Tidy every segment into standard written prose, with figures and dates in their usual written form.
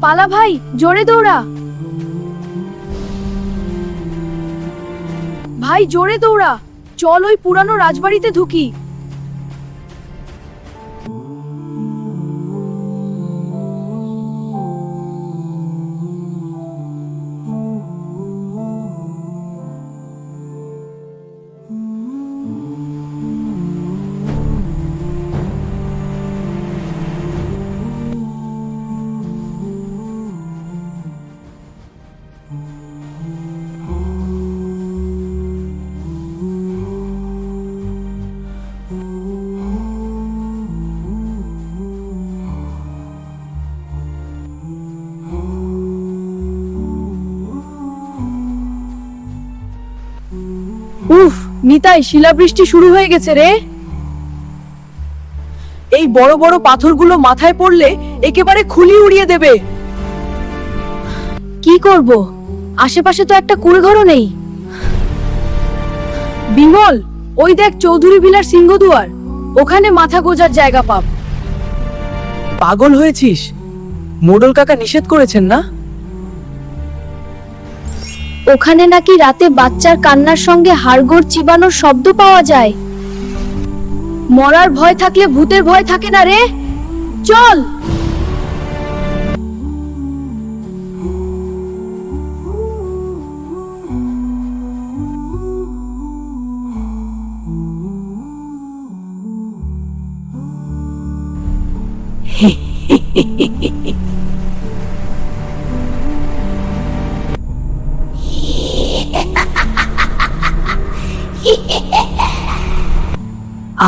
পালা ভাই, জোরে দৌড়া। ভাই জোরে দৌড়া, চল ওই পুরানো রাজবাড়িতে ঢুকি। উফ, নিতাই, শিলাবৃষ্টি শুরু হয়ে গেছে রে। এই বড় বড় পাথরগুলো মাথায় পড়লে একেবারে খুলি উড়িয়ে দেবে। কি করব? আশেপাশে তো একটা কুড়েঘরও নেই। বিমল, ওই দেখ চৌধুরী ভিলার সিংহদুয়ার, ওখানে মাথা গোজার জায়গা পাব। পাগল হয়েছিস? মোডল কাকা নিষেধ করেছেন না? ওখানে নাকি রাতে বাচ্চার কান্নার সঙ্গে হাড়গোড় চিবানোর শব্দ পাওয়া যায়। মরার ভয় থাকলে ভূতের ভয় থাকে না রে, চল।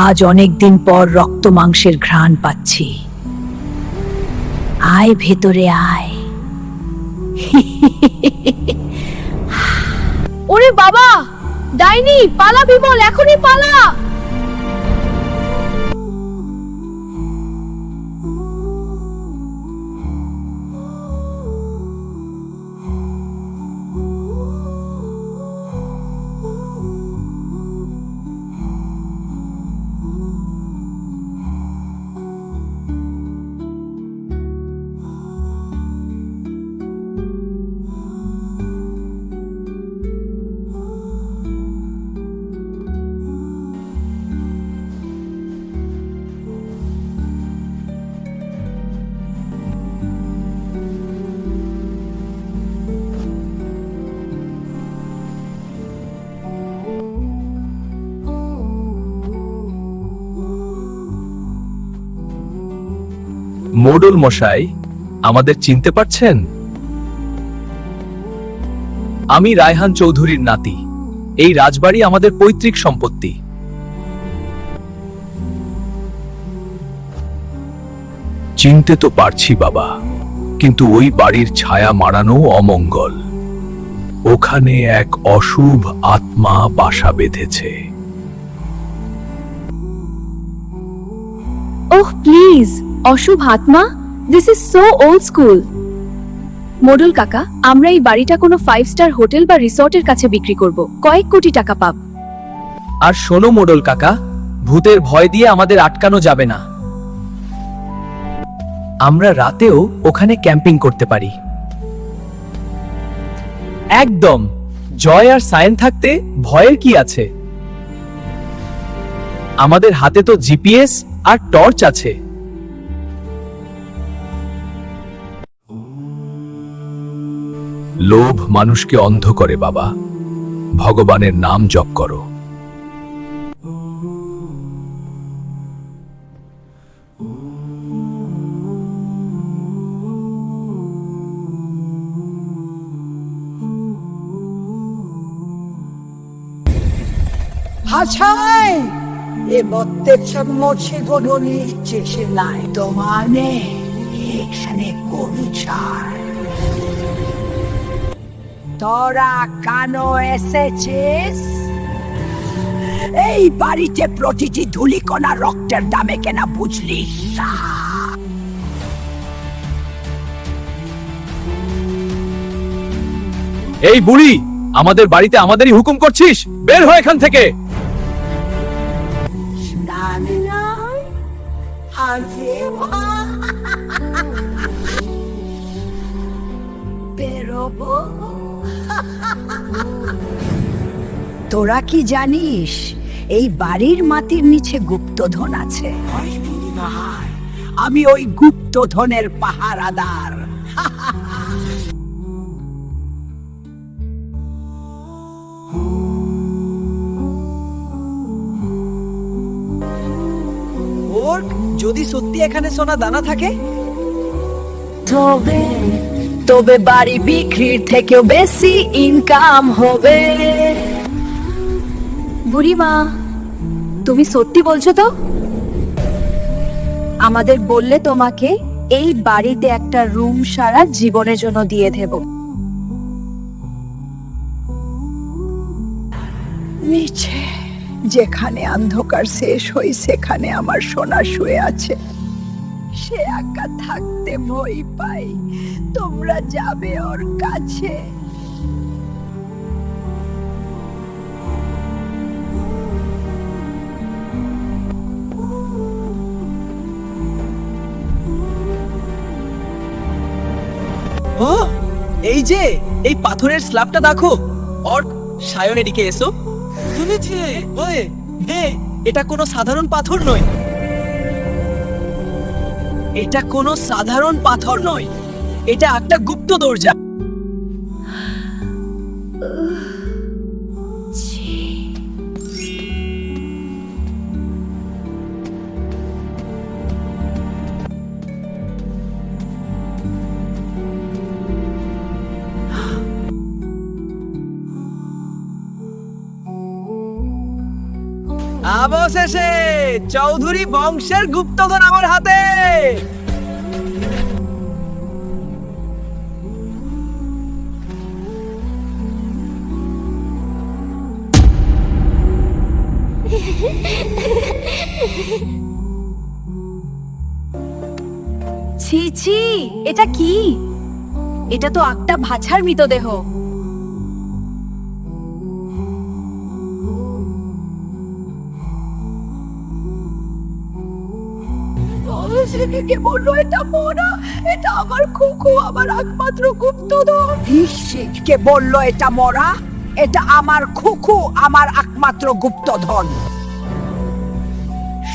আজ অনেক দিন পর রক্ত মাংসের ঘ্রাণ পাচ্ছি। আয় ভেতরে আয়। ওরে বাবা, ডাইনি, পালা বিমল, এখনই পালা। মোডল মশাই, আমাদের চিনতে পারছেন? আমি রায়হান চৌধুরীর নাতি। এই রাজবাড়ি আমাদের পৈতৃক সম্পত্তি। চিনতে তো পারছি বাবা, কিন্তু ওই বাড়ির ছায়া মাড়ানো অমঙ্গল। ওখানে এক অশুভ আত্মা বাসা বেঁধেছে। ওহ প্লিজ, অশুভ আত্মা? This is so old school. Modal কাকা, আমরা এই বাড়িটা কোনো 5 স্টার হোটেল বা রিসর্টের কাছে বিক্রি করব, কয়েক কোটি টাকা পাব। আর শোনো মোডল কাকা, ভূতের ভয় দিয়ে আমাদের আটকানো যাবে না। আমরা রাতেও ওখানে ক্যাম্পিং করতে পারি। একদম। জয় আর সায়েন থাকতে ভয়ের কি আছে? আমাদের হাতে তো জিপিএস আর টর্চ আছে। লোভ মানুষকে অন্ধ করে বাবা, ভগবানের নাম জপ করো। 하차이 이 못대천 모치 고돈이 지실라이 동안에 এখানে পৌঁছায়। তোরা কেন এসেছিস? এই বাড়িতে প্রতিটি ধুলিকণা রক্তের দামে কেনা বুঝলি? এই বুড়ি, আমাদের বাড়িতে আমাদেরই হুকুম করছিস? বের হয়ে এখান থেকে। হব। তোরা কি জানিস এই বাড়ির মাটির নিচে গুপ্তধন আছে? আমি ওই গুপ্তধনের পাহারাদার। ওর যদি সত্যি এখানে সোনা দানা থাকে, তবে তবে বাড়ি বিক্রির থেকেও বেশি ইনকাম হবে। বুড়িমা, তুমি সত্যি বলছো তো? আমাদের বললে তোমাকে এই বাড়িতে একটা রুম সারা জীবনের জন্য দিয়ে দেব। নিচে যেখানে অন্ধকার শেষ হই সেখানে আমার সোনা শুয়ে আছে। সে একা থাকতে ভয় পাই। তোমরা যাবে ওর কাছে। ও এই যে এই পাথরের স্ল্যাবটা দেখো। আর সায়ন এদিকে এসো। শুনেছি ওই এটা কোনো সাধারণ পাথর নয়। এটা কোনো সাধারণ পাথর নয়, এটা একটা গুপ্ত দরজা। অবশেষে চৌধুরী বংশের গুপ্তধন আমার হাতে। ছি ছি, এটা কি? এটা তো একটা ভাছার মৃতদেহ। কে বললো এটা মরা? এটা আমার খুকু, আমার একমাত্র গুপ্তধন। কে বললো এটা মরা? এটা আমার খুকু, আমার একমাত্র গুপ্তধন।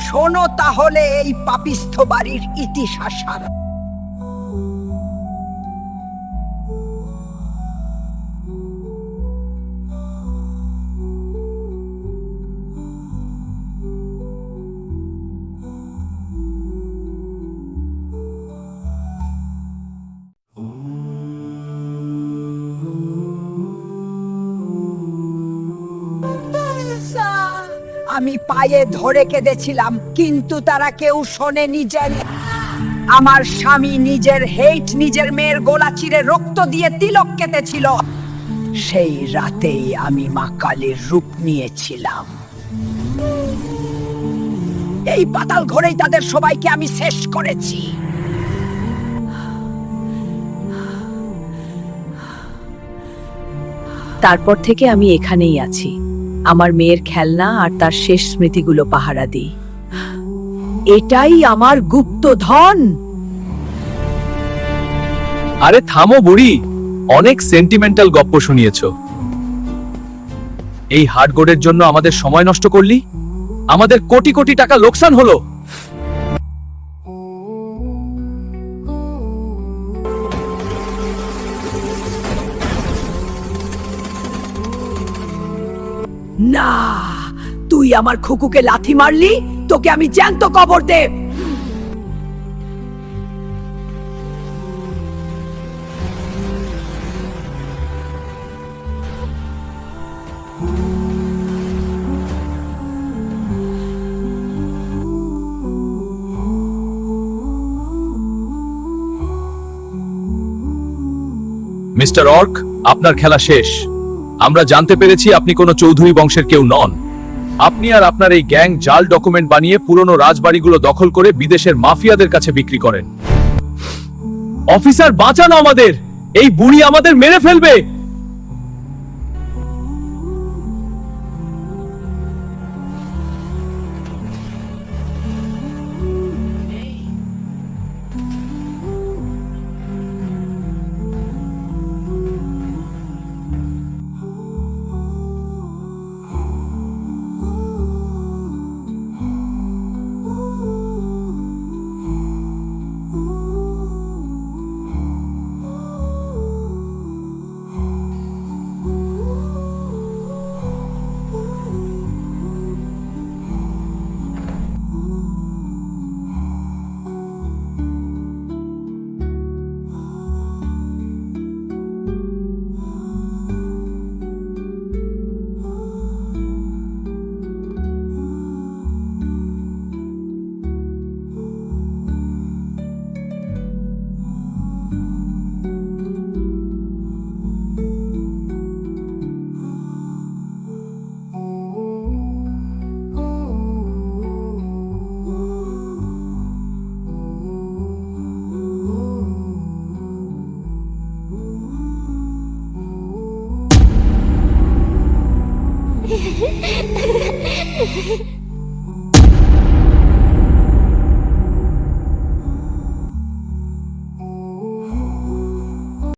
শোনো তাহলে এই পাপিষ্ঠ বাড়ির ইতিহাস। আমি পায়ে ধরে কেঁদেছিলাম, কিন্তু তারা কেউ শোনেনি। জানি আমার স্বামী নিজের নিজের মেয়ের গলা চিরে রক্ত দিয়ে তিলক কেটেছিল। সেই রাতেই আমি মা কালীর রূপ নিয়েছিলাম। এই পাতাল ঘরেই তাদের সবাইকে আমি শেষ করেছি। তারপর থেকে আমি এখানেই আছি, আমার মেয়ের খেলনা আর তার শেষ স্মৃতিগুলো পাহারা দিই। এটাই আমার গুপ্তধন। আরে থামো বুড়ি, অনেক সেন্টিমেন্টাল গপ্প শুনিয়েছো। এই হার্ডগোডের জন্য আমাদের সময় নষ্ট করলি, আমাদের কোটি কোটি টাকা লোকসান হলো। না, তুই আমার খুকুকে লাথি মারলি, তোকে আমি জ্যান্ত কবর দেব। মিস্টার অর্ক, আপনার খেলা শেষ। আমরা জানতে পেরেছি আপনি কোনো চৌধুরী বংশের কেউ নন। আপনি আর আপনার এই গ্যাং জাল ডকুমেন্ট বানিয়ে পুরনো রাজবাড়িগুলো দখল করে বিদেশের মাফিয়াদের কাছে বিক্রি করেন। অফিসার, বাঁচানো আমাদের, এই বুড়ি আমাদের মেরে ফেলবে।